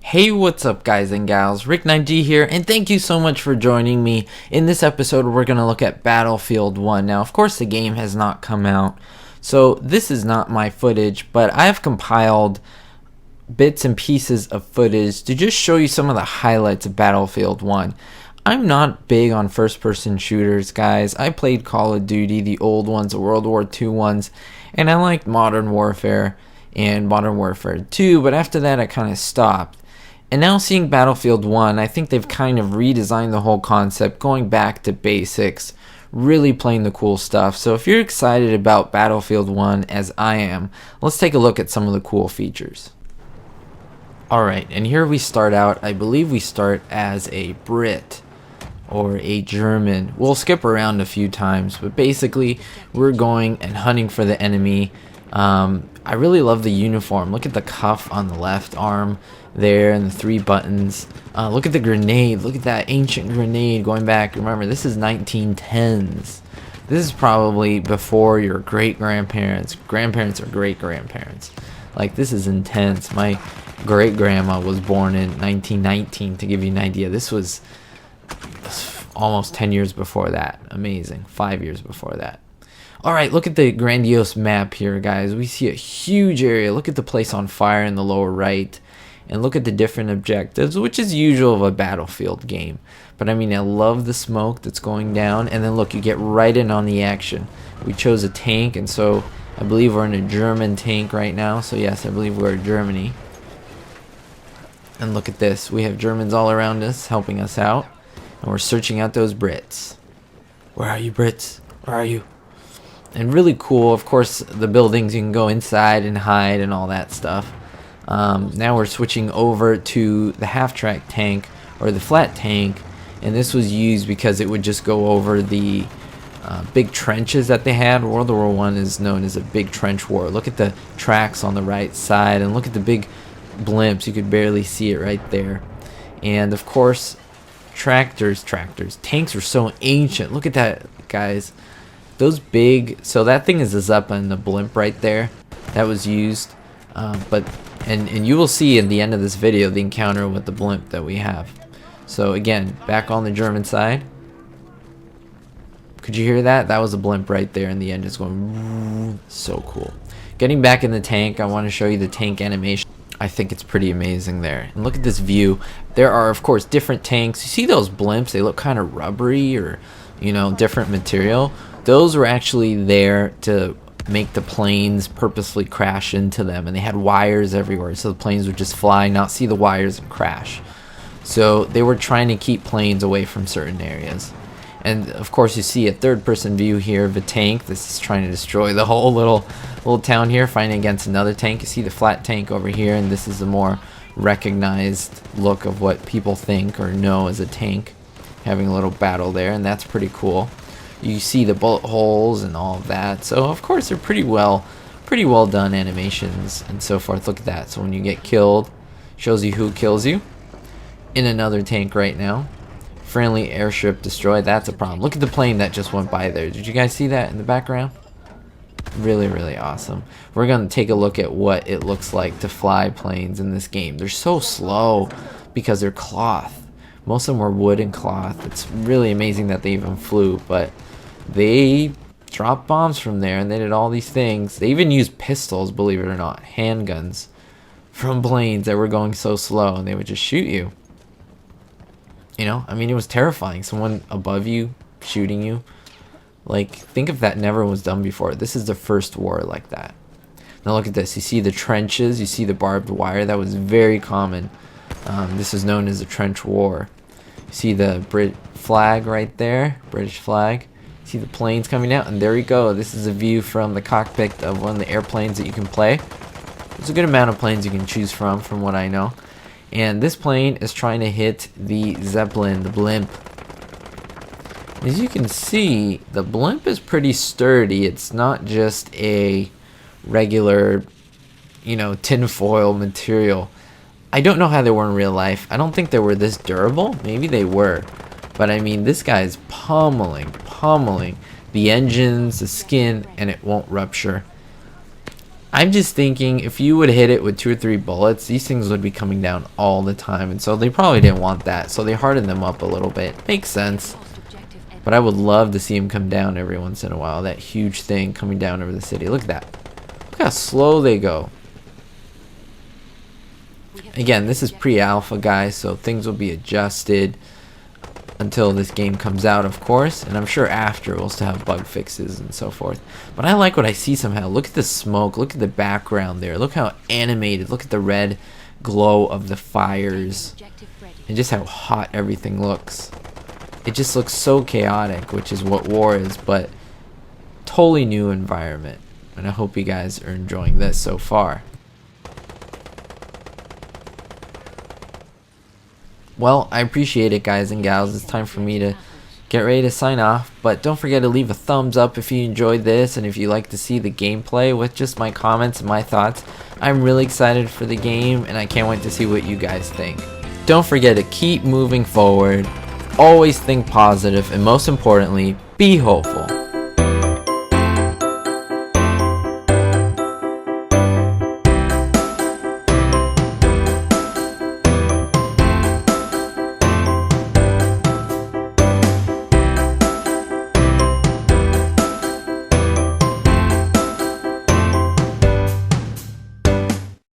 Hey, what's up guys and gals, Rick9G here, and thank you so much for joining me. In this episode we're going to look at Battlefield 1. Now of course the game has not come out, so this is not my footage, but I have compiled bits and pieces of footage to just show you some of the highlights of Battlefield 1. I'm not big on first person shooters, guys. I played Call of Duty, the old ones, the World War II ones, and I liked Modern Warfare and Modern Warfare 2, but after that I kind of stopped. And now seeing Battlefield 1, I think they've kind of redesigned the whole concept, going back to basics, really playing the cool stuff. So if you're excited about Battlefield 1 as I am, let's take a look at some of the cool features. Alright, and here we start out, I believe we start as a Brit or a German. We'll skip around a few times, but basically we're going and hunting for the enemy. I really love the uniform. Look at the cuff on the left arm there and the 3 buttons. Look at the grenade. Look at that ancient grenade going back. Remember, this is 1910s. This is probably before your great-grandparents, grandparents, or great-grandparents. Like, this is intense. My great-grandma was born in 1919, to give you an idea. This was almost 10 years before that. Amazing. 5 years before that. Alright, look at the grandiose map here, guys. We see a huge area. Look at the place on fire in the lower right. And look at the different objectives, which is usual of a Battlefield game. But I mean, I love the smoke that's going down. And then look, you get right in on the action. We chose a tank, and so I believe we're in a German tank right now. So yes, I believe we're in Germany. And look at this. We have Germans all around us, helping us out. And we're searching out those Brits. Where are you, Brits? Where are you? And really cool, of course, the buildings, you can go inside and hide and all that stuff. Now we're switching over to the half-track tank, or the flat tank, and this was used because it would just go over the big trenches that they had. World War I is known as a big trench war. Look at the tracks on the right side, and look at the big blimps. You could barely see it right there. And of course, tanks are so ancient. Look at that, guys. Those big, so that thing is a Zeppelin, the blimp right there that was used, and you will see in the end of this video the encounter with the blimp that we have. So again, back on the German side, could you hear that? That was a blimp right there, and the end is going so cool. Getting back in the tank, I want to show you the tank animation. I think it's pretty amazing there. And look at this view. There are of course different tanks. You see those blimps? They look kind of rubbery, or different material. Those were actually there to make the planes purposely crash into them, and they had wires everywhere, so the planes would just fly, not see the wires, and crash. So they were trying to keep planes away from certain areas. And of course you see a third-person view here of a tank. This is trying to destroy the whole little town here, fighting against another tank. You see the flat tank over here, and this is a more recognized look of what people think or know as a tank, having a little battle there, and that's pretty cool. You see the bullet holes and all of that. So of course they're pretty well done animations and so forth. Look at that. So when you get killed, shows you who kills you. In another tank right now. Friendly airship destroyed. That's a problem. Look at the plane that just went by there. Did you guys see that in the background? Really, really awesome. We're going to take a look at what it looks like to fly planes in this game. They're so slow because they're cloth. Most of them were wood and cloth. It's really amazing that they even flew, but they dropped bombs from there, and they did all these things. They even used pistols, believe it or not, handguns, from planes that were going so slow, and they would just shoot you. I mean, it was terrifying. Someone above you shooting you. Like, think if that never was done before. This is the first war like that. Now look at this. You see the trenches. You see the barbed wire. That was very common. This is known as the trench war. You see the Brit flag right there, British flag. See the planes coming out, and there you go. This is a view from the cockpit of one of the airplanes that you can play. There's a good amount of planes you can choose from what I know. And this plane is trying to hit the Zeppelin, the blimp. As you can see, the blimp is pretty sturdy. It's not just a regular, tinfoil material. I don't know how they were in real life. I don't think they were this durable. Maybe they were. But I mean, this guy's pummeling the engines, the skin, and it won't rupture. I'm just thinking if you would hit it with 2 or 3 bullets, these things would be coming down all the time, and so they probably didn't want that, so they hardened them up a little bit. Makes sense. But I would love to see them come down every once in a while. That huge thing coming down over the city. Look at that. Look how slow they go. Again, this is pre-alpha, guys, so things will be adjusted until this game comes out, of course, and I'm sure after we'll still have bug fixes and so forth. But I like what I see somehow. Look at the smoke, look at the background there, look how animated, look at the red glow of the fires, and just how hot everything looks. It just looks so chaotic, which is what war is, but totally new environment, and I hope you guys are enjoying this so far. Well, I appreciate it, guys and gals. It's time for me to get ready to sign off, but don't forget to leave a thumbs up if you enjoyed this, and if you like to see the gameplay with just my comments and my thoughts. I'm really excited for the game, and I can't wait to see what you guys think. Don't forget to keep moving forward, always think positive, and most importantly, be hopeful.